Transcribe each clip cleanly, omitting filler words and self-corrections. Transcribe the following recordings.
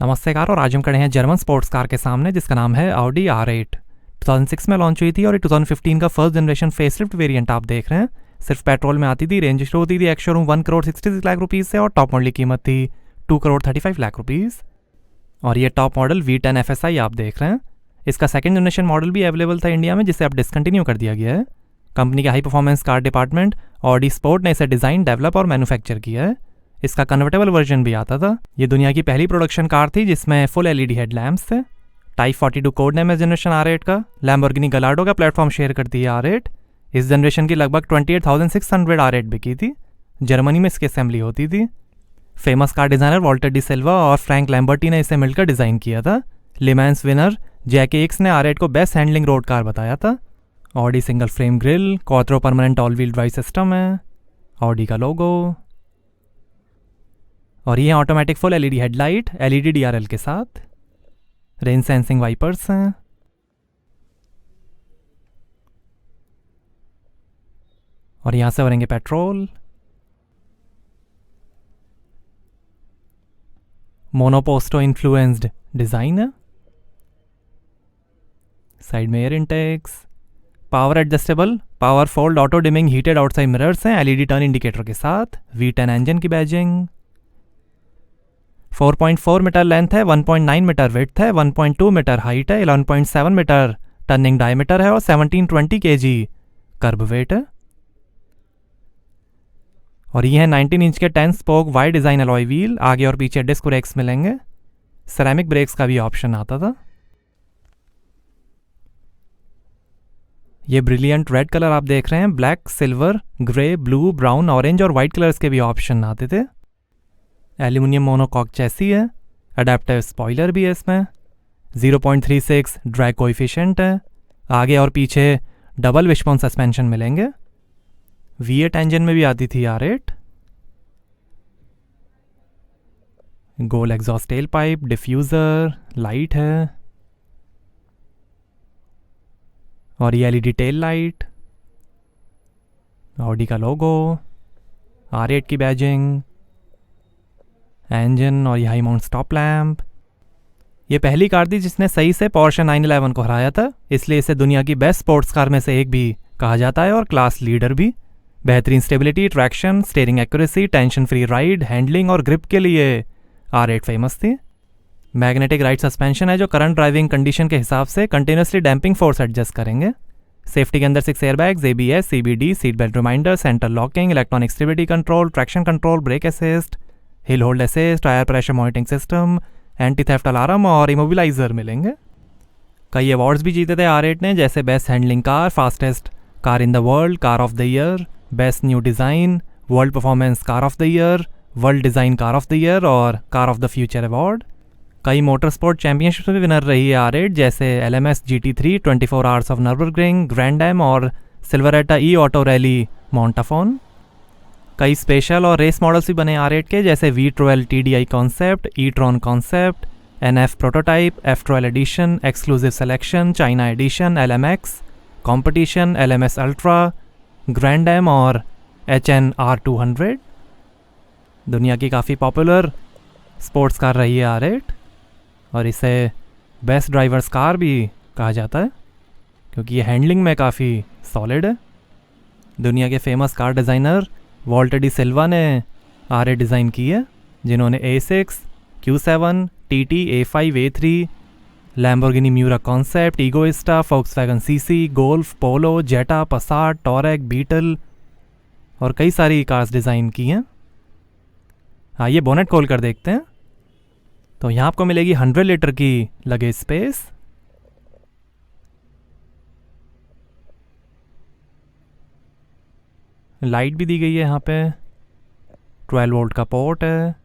नमस्ते कार, और आज हम खड़े हैं जर्मन स्पोर्ट्स कार के सामने जिसका नाम है ऑडी R8। 2006 में लॉन्च हुई थी और 2015 का फर्स्ट जनरेशन फेसलिफ्ट वेरिएंट आप देख रहे हैं। सिर्फ पेट्रोल में आती थी, रेंज शुरू होती थी ex showroom 1 crore 66 lakh rupees से और टॉप मॉडल की कीमत थी 2 करोड़ 35 लाख रुपीज़। और ये टॉप मॉडल V10 FSI आप देख रहे हैं। इसका सेकंड जनरेशन मॉडल भी अवेलेबल था इंडिया में, जिसे अब डिसकंटिन्यू कर दिया गया है। कंपनी के high performance car department Audi sport ने इसे डिज़ाइन, डेवलप और मैन्युफैक्चर किया है। इसका कन्वर्टेबल वर्जन भी आता था। ये दुनिया की पहली प्रोडक्शन कार थी जिसमें फुल LED हेडलैम्प्स थे। टाइप 42 कोड नेम है जनरेशन R8 का। लैम्बोर्गिनी गलार्डो का प्लेटफॉर्म शेयर करती है R8। इस जनरेशन की लगभग 28,600 R8 बिकी थी। जर्मनी में इसकी असेंबली होती थी। Famous car designer Walter de Silva और फ्रैंक लैम्बर्टी ने इसे मिलकर डिज़ाइन किया था। लिमैंस विनर जैकी एक्स ने R8 को बेस्ट हैंडलिंग रोड कार बताया था। Audi single frame grill, quattro permanent all wheel drive system है, ऑडी का लोगो, और ये automatic full LED headlight LED DRL के साथ। रेन सेंसिंग वाइपर्स हैं। और यहाँ से भरेंगे पेट्रोल। मोनोपोस्टो इन्फ्लुएंस्ड डिज़ाइन है। साइड में air Intex, power adjustable power fold auto dimming heated outside mirrors हैं LED टर्न इंडिकेटर के साथ। V10 इंजन की बैजिंग। 4.4 मीटर लेंथ है, 1.9 मीटर विड्थ है, 1.2 मीटर हाइट है, 11.7 मीटर टर्निंग डायमीटर है और 1720 kg कर्ब वेट है। और ये है 19 इंच के 10 spoke wide design alloy wheel. आगे और पीछे डिस्क ब्रेक्स मिलेंगे। सेरेमिक ब्रेक्स का भी ऑप्शन आता था। ये ब्रिलियंट रेड कलर आप देख रहे हैं। Black, silver, grey, blue, brown, orange और वाइट कलर्स के भी ऑप्शन आते थे। एल्यूमिनियम मोनोकॉक चैसी है। अडेप्टिव स्पॉइलर भी है इसमें। 0.36 ड्रैग कोएफिशिएंट है। आगे और पीछे डबल विशबोन सस्पेंशन मिलेंगे। V8 इंजन में भी आती थी R8। गोल exhaust tail pipe, diffuser, light है और ये LED टेल लाइट, ऑडी का लोगो, R8 की बैजिंग, इंजन और ये हाई माउंट स्टॉप लैम्प। ये पहली कार थी जिसने सही से पोर्शे 911 को हराया था, इसलिए इसे दुनिया की बेस्ट स्पोर्ट्स कार में से एक भी कहा जाता है और क्लास लीडर भी। बेहतरीन stability, traction, steering accuracy, tension free ride, handling और ग्रिप के लिए R8 फेमस थी। मैग्नेटिक राइट सस्पेंशन है जो करंट ड्राइविंग कंडीशन के हिसाब से कंटिन्यूसली डैम्पिंग फोर्स एडजस्ट करेंगे। सेफ्टी के अंदर 6 airbags, ABS, CBD, seat belt reminder, centre locking, electronic stability control, traction control, brake assist, hill hold assist, tyre pressure monitoring system, anti theft alarm और immobiliser मिलेंगे। कई awards भी जीते थे R8 ने, जैसे best handling car, fastest car in the world, car of the year, best new design, world performance car of the year, world design car of the year और car of the future award. कई motor sport championship में winner रही है R8, जैसे LMS GT3, 24 hours of Nurburgring, grand M और Silvretta ई auto rally मोंटाफोन। कई special और race models भी बने R8 के, जैसे V12 TDI concept, E-Tron concept, NF prototype, F12 edition, exclusive selection, China edition, LMX competition, LMS ultra, grand M और HN R200। दुनिया की काफ़ी पॉपुलर स्पोर्ट्स कार रही है R8 और इसे बेस्ट ड्राइवर्स कार भी कहा जाता है क्योंकि ये हैंडलिंग में काफ़ी सॉलिड है। दुनिया के famous car designer Walter de Silva ने R8 डिज़ाइन की है, जिन्होंने A6, Q7, TT, A5, A3, Lamborghini Miura concept, Egoista, Volkswagen CC, Golf, Polo, Jetta, Passat, Touareg, Beetle और कई सारी कार्स डिज़ाइन की हैं। आइए बोनेट खोल कर देखते हैं। तो यहाँ आपको मिलेगी 100 लीटर की लगेज स्पेस। लाइट भी दी गई है यहाँ पे। 12 वोल्ट का पोर्ट है।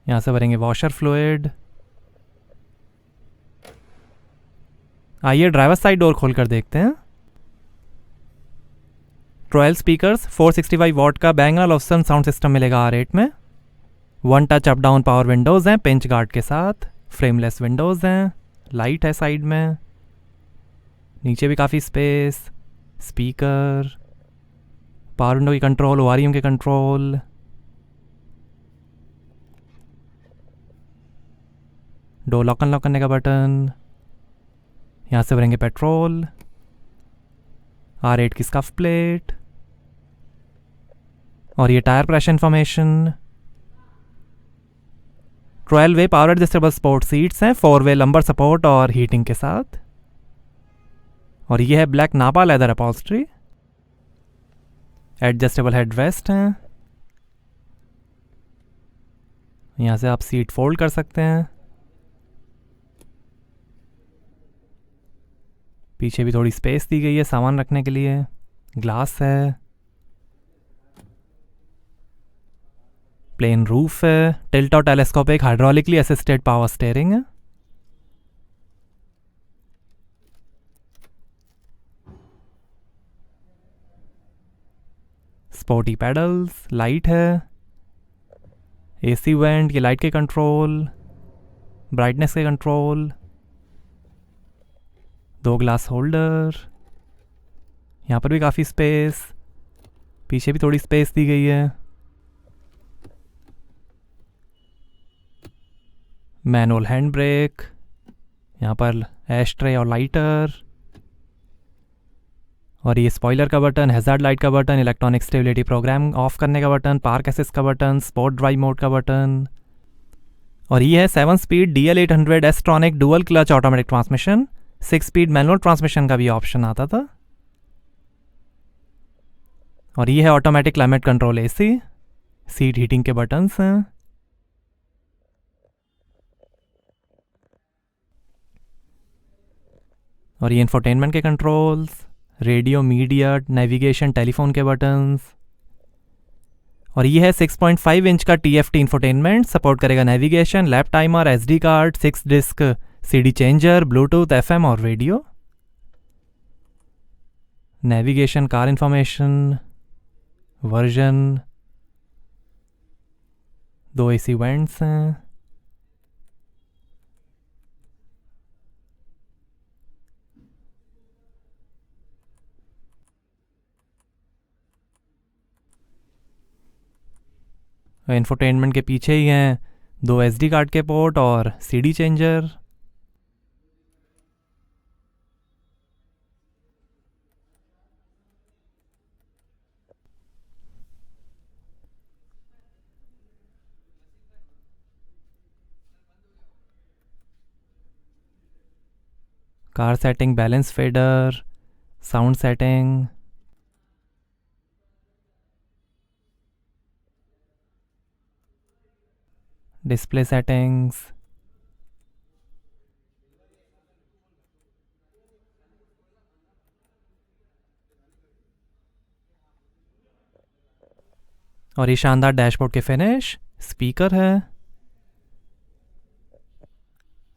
यहाँ से भरेंगे वॉशर फ्लूइड। आइए ड्राइवर साइड डोर खोल कर देखते हैं। 12 स्पीकर्स, 465 वॉट का Bang & Olufsen साउंड सिस्टम मिलेगा R8 में। 1 touch up down power Windows हैं पिंच गार्ड के साथ। फ्रेमलेस विंडोज़ हैं। लाइट है साइड में। नीचे भी काफ़ी स्पेस। स्पीकर, पावर विंडो की कंट्रोल, ORM के कंट्रोल, डोर लॉक अनलॉक करने का बटन, यहाँ से भरेंगे पेट्रोल, R8 की स्कफ प्लेट, और ये टायर प्रेशर इन्फॉर्मेशन। 12 वे पावर एडजस्टेबल स्पोर्ट सीट्स हैं 4 वे लंबर सपोर्ट और हीटिंग के साथ। और ये है ब्लैक नापा leather upholstery. Adjustable head rest हैं, यहाँ से आप सीट फोल्ड कर सकते हैं। पीछे भी थोड़ी स्पेस दी गई है सामान रखने के लिए। ग्लास है, प्लेन रूफ है, टिल्ट और telescopic hydraulically assisted power steering है। स्पोर्टी पेडल्स, लाइट है, एसी वेंट, ये लाइट के कंट्रोल, ब्राइटनेस के कंट्रोल, 2 ग्लास होल्डर, यहाँ पर भी काफ़ी स्पेस, पीछे भी थोड़ी स्पेस दी गई है। मैनुअल हैंड ब्रेक, यहाँ पर एश ट्रे और लाइटर, और ये स्पॉइलर का बटन, हैजार्ड लाइट का button, electronic stability program off करने का बटन, पार्क असिस्ट का बटन, स्पोर्ट ड्राइव मोड का बटन। और ये है 7 speed DL800 S tronic dual clutch automatic transmission. 6 speed manual transmission का भी ऑप्शन आता था। और ये है automatic climate control AC, seat heating के बटन्स हैं। और ये इंफोटेनमेंट के controls, radio, media, navigation, telephone के बटन्स। और ये है 6.5 इंच का TFT इंफोटेनमेंट, सपोर्ट करेगा navigation, lap timer, SD card, 6 disc CD changer, Bluetooth, FM और radio. Navigation, car information, version, 2 AC vents हैं। इंफोटेनमेंट के पीछे ही हैं 2 SD कार्ड के पोर्ट और CD changer. Car setting, balance fader, sound setting, display settings, और ये शानदार डैशबोर्ड के फिनिश। स्पीकर है,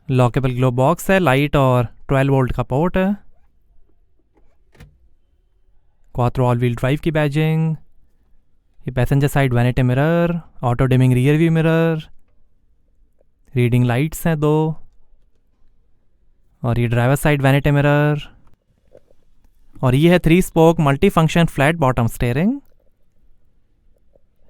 लॉकेबल ग्लो बॉक्स है, लाइट और 12 वोल्ट का पोर्ट है, क्वात्रो ऑल व्हील ड्राइव की बैजिंग, ये passenger side vanity mirror, auto dimming rear view mirror, reading lights हैं 2, और ये ड्राइवर साइड वैनिटी मिरर। और ये है 3 spoke multi function flat bottom steering.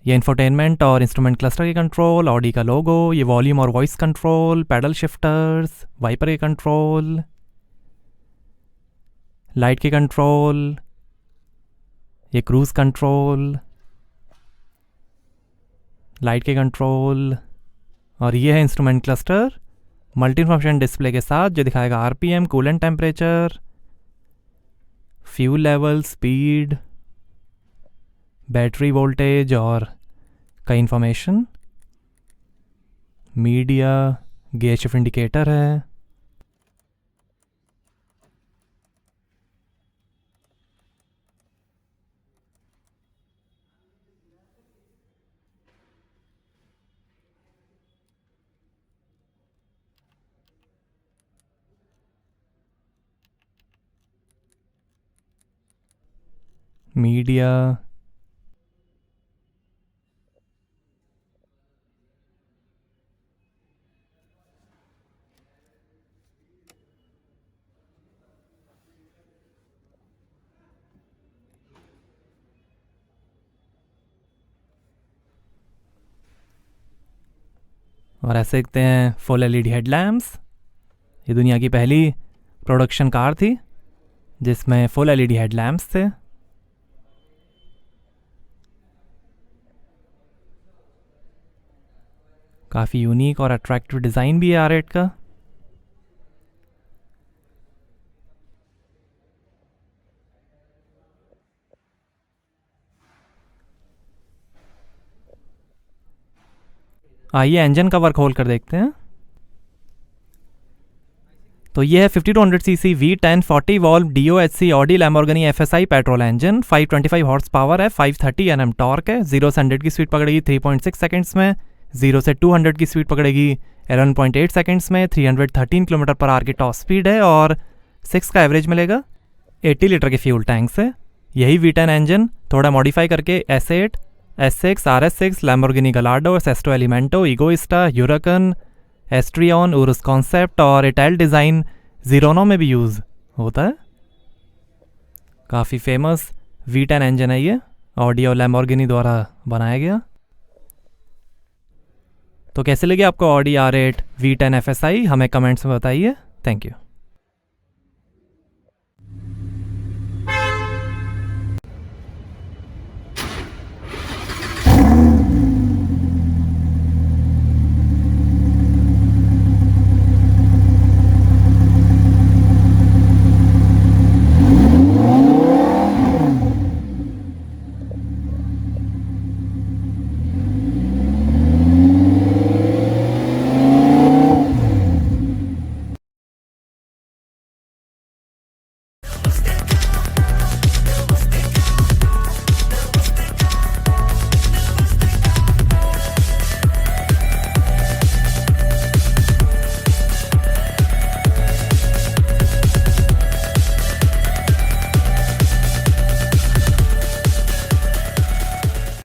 ये इंफोटेनमेंट और इंस्ट्रूमेंट क्लस्टर के कंट्रोल, ऑडी का लोगो, ये वॉल्यूम और voice control, paddle shifters, wiper के कंट्रोल, लाइट के कंट्रोल, ये क्रूज कंट्रोल, लाइट के कंट्रोल। और ये है instrument cluster multi function display के साथ, जो दिखाएगा RPM, coolant temperature, fuel level, speed, battery voltage और कई information. Media, gear shift indicator है। मीडिया, और ऐसे देखते हैं फुल एलईडी हेडलैम्प्स। ये दुनिया की पहली प्रोडक्शन कार थी जिसमें फुल एलईडी हेडलैम्प्स थे। काफ़ी यूनिक और अट्रैक्टिव डिज़ाइन भी है R8 का। आइए इंजन का वर्क खोल कर देखते हैं। तो ये है 5200 CC V10 40 valve DOHC Audi Lamborghini FSI petrol engine. 525 horse power है, 530 Nm टॉर्क है। 0 से 100 की स्पीड पकड़ेगी 3.6 सेकंड्स में। 0 से 200 की स्पीड पकड़ेगी 11.8 सेकंड्स में। 313 km/h की टॉप स्पीड है और 6 का एवरेज मिलेगा। 80 लीटर के फ्यूल टैंक से। यही V10 इंजन थोड़ा मॉडिफाई करके S8, S6, RS6, Lamborghini Gallardo, Sesto Elemento, Egoista, Huracan, Asterion, Urus concept और इटैल डिज़ाइन जीरोनो में भी यूज़ होता है। काफ़ी फेमस V10 इंजन है ये, ऑडी और लैम्बोर्गिनी द्वारा बनाया गया। तो कैसे लगे आपको ऑडी R8 V10 FSI, हमें कमेंट्स में बताइए। Thank you.